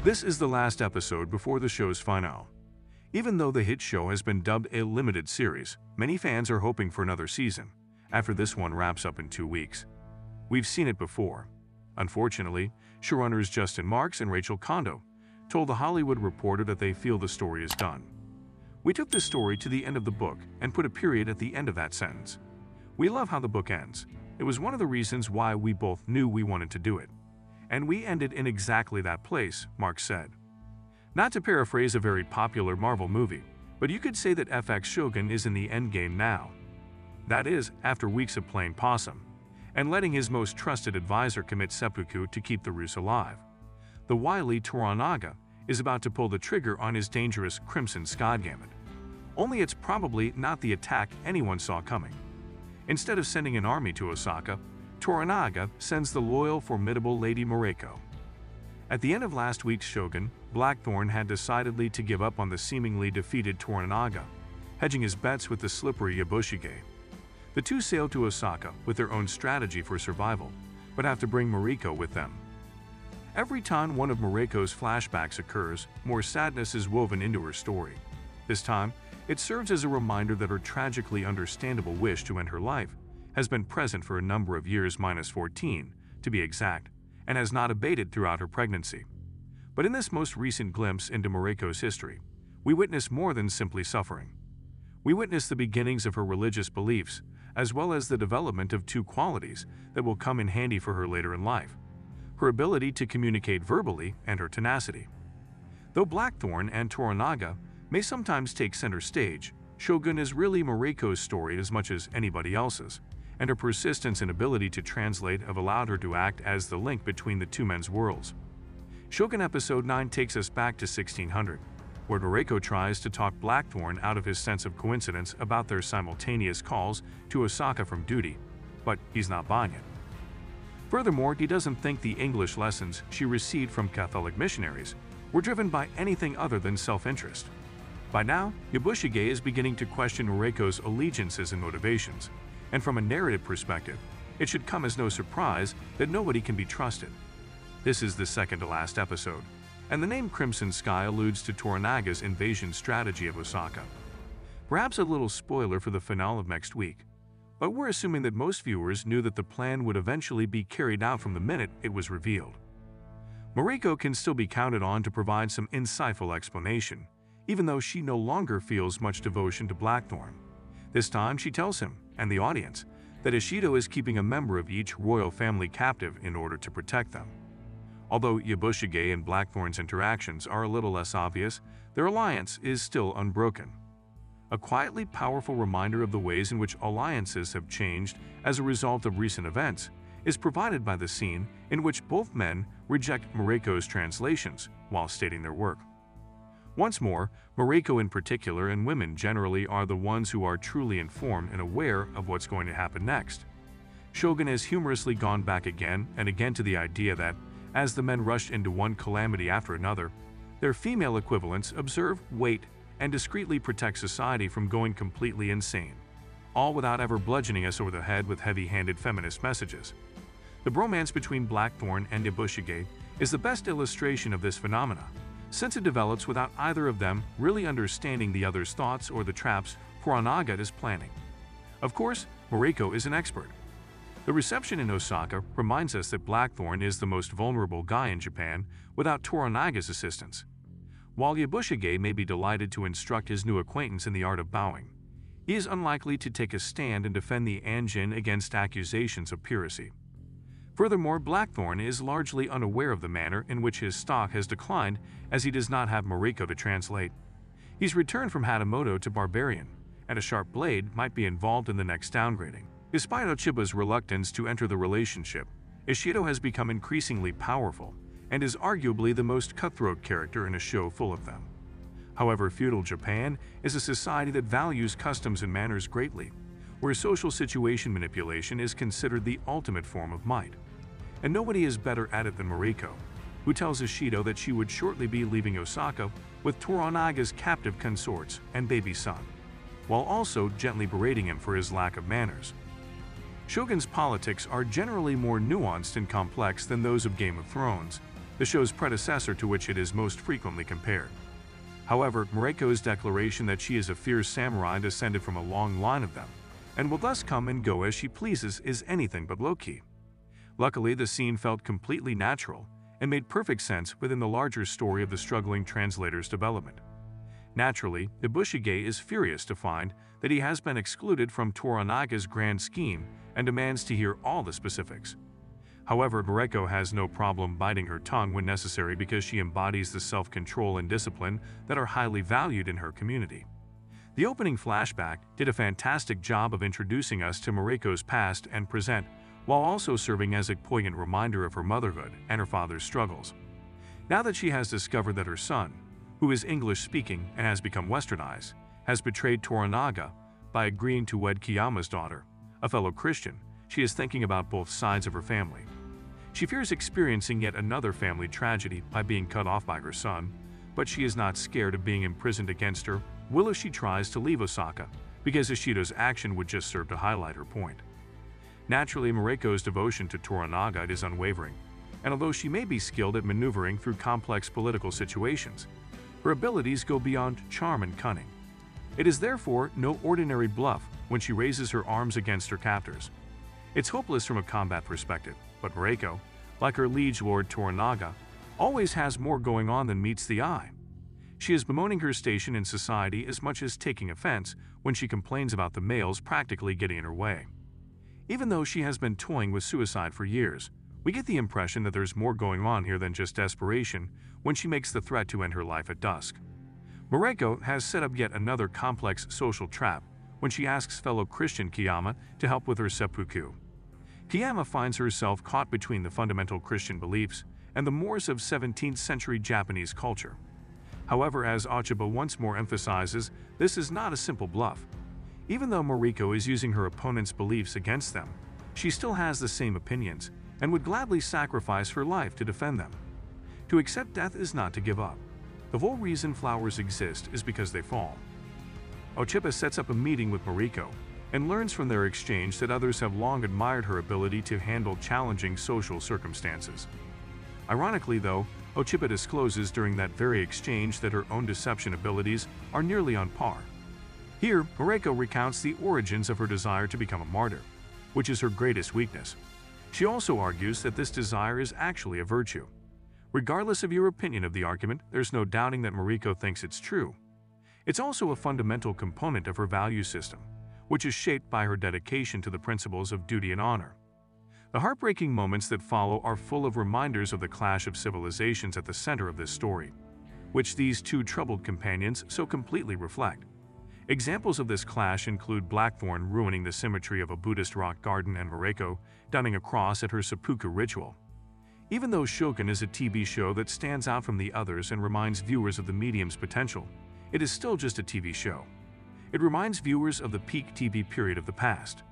This is the last episode before the show's finale. Even though the hit show has been dubbed a limited series, many fans are hoping for another season, after this one wraps up in 2 weeks. We've seen it before. Unfortunately, showrunners Justin Marks and Rachel Kondo told The Hollywood Reporter that they feel the story is done. We took this story to the end of the book and put a period at the end of that sentence. We love how the book ends. It was one of the reasons why we both knew we wanted to do it. And we ended in exactly that place, Marks said. Not to paraphrase a very popular Marvel movie, but you could say that FX Shogun is in the endgame now. That is, after weeks of playing possum, and letting his most trusted advisor commit seppuku to keep the ruse alive. The wily Toranaga is about to pull the trigger on his dangerous Crimson Skygamut. Only it's probably not the attack anyone saw coming. Instead of sending an army to Osaka, Toranaga sends the loyal, formidable Lady Mariko. At the end of last week's Shogun, Blackthorn had decidedly to give up on the seemingly defeated Toranaga, hedging his bets with the slippery Yabushige. The two sail to Osaka with their own strategy for survival, but have to bring Mariko with them. Every time one of Mariko's flashbacks occurs, more sadness is woven into her story. This time, it serves as a reminder that her tragically understandable wish to end her life has been present for a number of years -14, to be exact, and has not abated throughout her pregnancy. But in this most recent glimpse into Mariko's history, we witness more than simply suffering. We witness the beginnings of her religious beliefs, as well as the development of two qualities that will come in handy for her later in life: her ability to communicate verbally and her tenacity. Though Blackthorn and Toranaga may sometimes take center stage, Shogun is really Mariko's story as much as anybody else's, and her persistence and ability to translate have allowed her to act as the link between the two men's worlds. Shogun Episode 9 takes us back to 1600, where Mariko tries to talk Blackthorn out of his sense of coincidence about their simultaneous calls to Osaka from duty, but he's not buying it. Furthermore, he doesn't think the English lessons she received from Catholic missionaries were driven by anything other than self-interest. By now, Yabushige is beginning to question Mariko's allegiances and motivations, and from a narrative perspective, it should come as no surprise that nobody can be trusted. This is the second to last episode, and the name Crimson Sky alludes to Toranaga's invasion strategy of Osaka. Perhaps a little spoiler for the finale of next week, but we're assuming that most viewers knew that the plan would eventually be carried out from the minute it was revealed. Mariko can still be counted on to provide some insightful explanation, even though she no longer feels much devotion to Blackthorn. This time she tells him, and the audience, that Ishido is keeping a member of each royal family captive in order to protect them. Although Yabushige and Blackthorn's interactions are a little less obvious, their alliance is still unbroken. A quietly powerful reminder of the ways in which alliances have changed as a result of recent events is provided by the scene in which both men reject Mariko's translations while stating their work. Once more, Mariko in particular and women generally are the ones who are truly informed and aware of what's going to happen next. Shogun has humorously gone back again and again to the idea that, as the men rush into one calamity after another, their female equivalents observe, wait, and discreetly protect society from going completely insane, all without ever bludgeoning us over the head with heavy-handed feminist messages. The bromance between Blackthorn and Yabushige is the best illustration of this phenomena, since it develops without either of them really understanding the other's thoughts or the traps Toranaga is planning. Of course, Mariko is an expert. The reception in Osaka reminds us that Blackthorn is the most vulnerable guy in Japan without Toranaga's assistance. While Yabushige may be delighted to instruct his new acquaintance in the art of bowing, he is unlikely to take a stand and defend the Anjin against accusations of piracy. Furthermore, Blackthorn is largely unaware of the manner in which his stock has declined, as he does not have Mariko to translate. He's returned from Hatamoto to Barbarian, and a sharp blade might be involved in the next downgrading. Despite Ochiba's reluctance to enter the relationship, Ishido has become increasingly powerful and is arguably the most cutthroat character in a show full of them. However, feudal Japan is a society that values customs and manners greatly, where social situation manipulation is considered the ultimate form of might. And nobody is better at it than Mariko, who tells Ishido that she would shortly be leaving Osaka with Toranaga's captive consorts and baby son, while also gently berating him for his lack of manners. Shogun's politics are generally more nuanced and complex than those of Game of Thrones, the show's predecessor to which it is most frequently compared. However, Mariko's declaration that she is a fierce samurai descended from a long line of them, and will thus come and go as she pleases, is anything but low-key. Luckily, the scene felt completely natural and made perfect sense within the larger story of the struggling translator's development. Naturally, Ibushige is furious to find that he has been excluded from Toranaga's grand scheme and demands to hear all the specifics. However, Mariko has no problem biting her tongue when necessary because she embodies the self-control and discipline that are highly valued in her community. The opening flashback did a fantastic job of introducing us to Mariko's past and present, while also serving as a poignant reminder of her motherhood and her father's struggles. Now that she has discovered that her son, who is English-speaking and has become westernized, has betrayed Toranaga by agreeing to wed Kiyama's daughter, a fellow Christian, she is thinking about both sides of her family. She fears experiencing yet another family tragedy by being cut off by her son, but she is not scared of being imprisoned against her will if she tries to leave Osaka, because Ishido's action would just serve to highlight her point. Naturally, Mariko's devotion to Toranaga is unwavering, and although she may be skilled at maneuvering through complex political situations, her abilities go beyond charm and cunning. It is therefore no ordinary bluff when she raises her arms against her captors. It's hopeless from a combat perspective, but Mariko, like her liege lord Toranaga, always has more going on than meets the eye. She is bemoaning her station in society as much as taking offense when she complains about the males practically getting in her way. Even though she has been toying with suicide for years, we get the impression that there's more going on here than just desperation when she makes the threat to end her life at dusk. Mariko has set up yet another complex social trap when she asks fellow Christian Kiyama to help with her seppuku. Kiyama finds herself caught between the fundamental Christian beliefs and the mores of 17th century Japanese culture. However, as Ochiba once more emphasizes, this is not a simple bluff. Even though Mariko is using her opponent's beliefs against them, she still has the same opinions and would gladly sacrifice her life to defend them. To accept death is not to give up. The whole reason flowers exist is because they fall. Ochiba sets up a meeting with Mariko and learns from their exchange that others have long admired her ability to handle challenging social circumstances. Ironically, though, Ochiba discloses during that very exchange that her own deception abilities are nearly on par. Here, Mariko recounts the origins of her desire to become a martyr, which is her greatest weakness. She also argues that this desire is actually a virtue. Regardless of your opinion of the argument, there's no doubting that Mariko thinks it's true. It's also a fundamental component of her value system, which is shaped by her dedication to the principles of duty and honor. The heartbreaking moments that follow are full of reminders of the clash of civilizations at the center of this story, which these two troubled companions so completely reflect. Examples of this clash include Blackthorn ruining the symmetry of a Buddhist rock garden and Mariko donning a cross at her seppuku ritual. Even though Shogun is a TV show that stands out from the others and reminds viewers of the medium's potential, it is still just a TV show. It reminds viewers of the peak TV period of the past.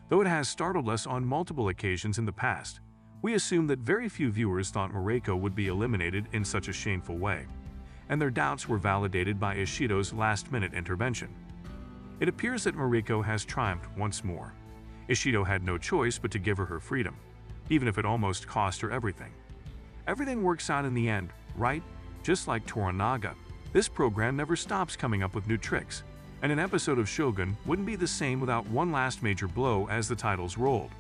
Though it has startled us on multiple occasions in the past, we assume that very few viewers thought Mariko would be eliminated in such a shameful way, and their doubts were validated by Ishido's last-minute intervention. It appears that Mariko has triumphed once more. Ishido had no choice but to give her her freedom, even if it almost cost her everything. Everything works out in the end, right? Just like Toranaga, this program never stops coming up with new tricks, and an episode of Shogun wouldn't be the same without one last major blow as the titles rolled.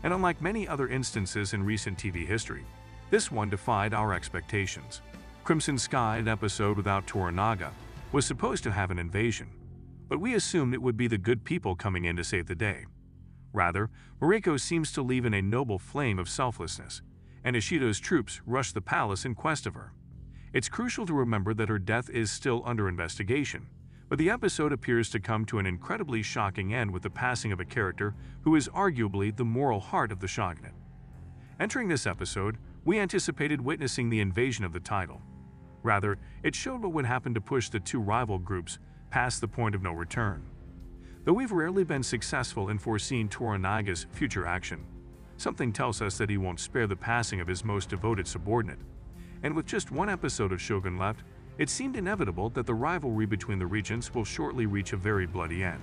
And unlike many other instances in recent TV history, this one defied our expectations. Crimson Sky, an episode without Toranaga, was supposed to have an invasion, but we assumed it would be the good people coming in to save the day. Rather, Mariko seems to leave in a noble flame of selflessness, and Ishido's troops rush the palace in quest of her. It's crucial to remember that her death is still under investigation, but the episode appears to come to an incredibly shocking end with the passing of a character who is arguably the moral heart of the shogunate. Entering this episode, we anticipated witnessing the invasion of the title. Rather, it showed what would happen to push the two rival groups past the point of no return. Though we've rarely been successful in foreseeing Toranaga's future action, something tells us that he won't spare the passing of his most devoted subordinate. And with just one episode of Shogun left, it seemed inevitable that the rivalry between the regions will shortly reach a very bloody end.